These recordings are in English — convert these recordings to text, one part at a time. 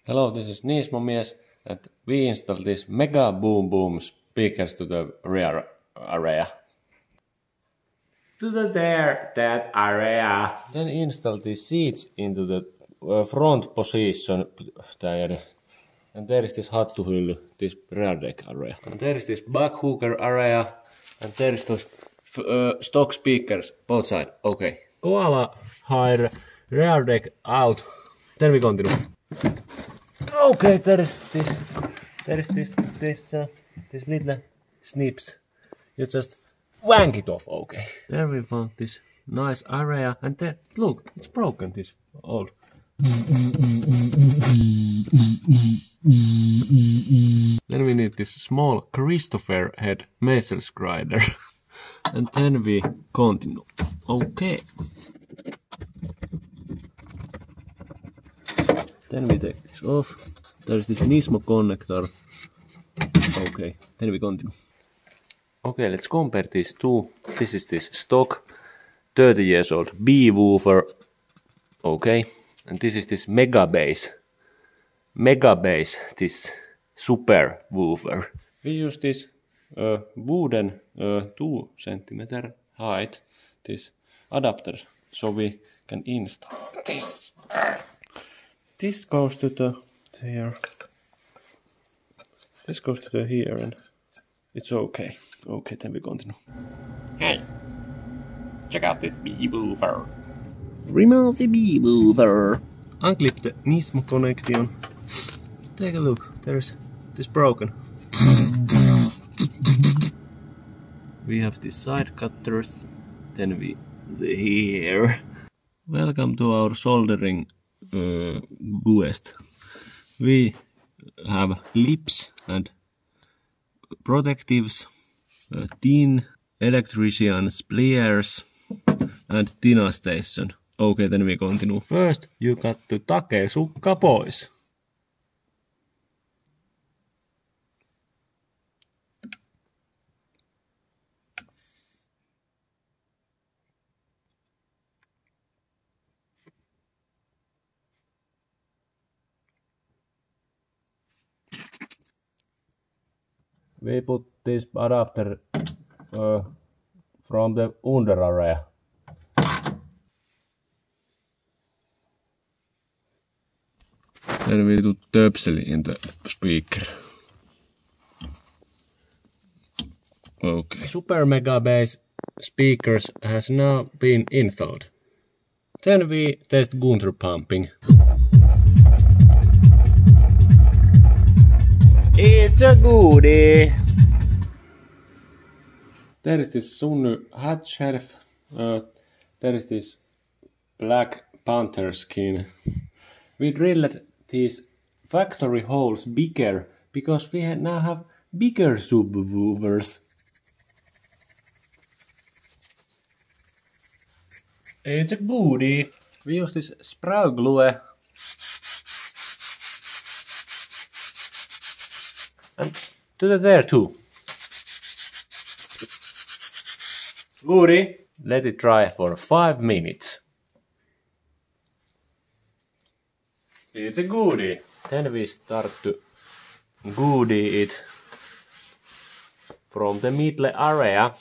Hello, this is Nismo Mies, and we installed these mega boom boom speakers to the rear area. To the that area. Then install these seats into the front position there. And there is this hattuhylly, this rear deck area. And there is this back hooker area. And there is those stock speakers both sides. Okay. Koala hide rear deck out. Then we continue. Okay, there is this little snips. You just wank it off, okay. There we found this nice area, and there, look, it's broken, this old. Then we need this small Christopher head Macel's grinder. And then we continue. Okay. Then we take this off. There's this Nismo connector. Okay, then we continue. Okay, let's compare these two. This is this stock 30 years old B woofer. Okay, and this is this Mega Bass, this super woofer. We use this wooden 2 centimeter height, this adapter, so we can install this. This goes to the here. This goes to the here, and it's okay. Okay, then we continue. Hey, check out this B-woofer. Remove the B-woofer. Unclip the Nismo connection. Take a look. There's this broken. We have the side cutters. Then we here. Welcome to our soldering quest. We have clips and protectives, tin, electrician pliers, and tina station. Okay, then we continue. First, you got to takesukka pois. We put this adapter from the under area. Then we do töpsel in the speaker. Okay. Super Mega Bass speakers has now been installed. Then we test Gunther pumping. It's a goodie. There is this Sunny hat shelf. There is this Black Panther skin. We drilled these factory holes bigger because we now have bigger subwoofers. It's a goodie. We use this spray glue. And to the there too. Goodie. Let it dry for 5 minutes. It's a goodie. Then we start to goodie it from the middle area.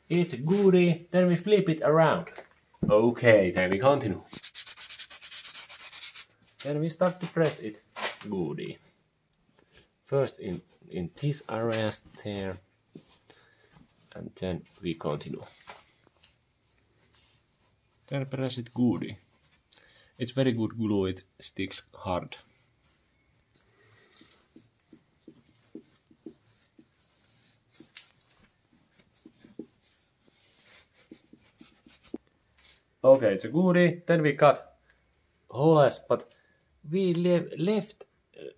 It's a goodie. Then we flip it around. Okay, then we continue. Then we start to press it. Goodie. First in this area there, and then we continue. Then press it goodie. It's very good glue, it sticks hard. Okay, it's a goodie. Then we cut holes, but we left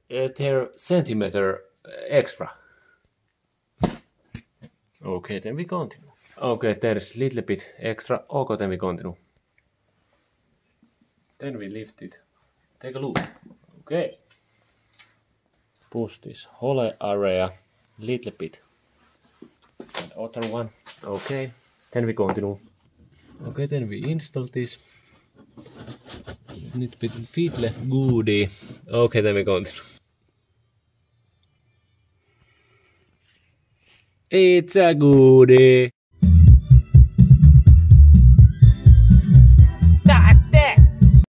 there centimeter extra. Okay, then we continue. Okay, there's little bit extra. Okay, then we continue. Then we lift it. Take a look. Okay. Push this hole area little bit. And other one. Okay. Then we continue. Okay, then we install this. Nyt pitää fiddle goodie Okay, then we continue. It's a goodie.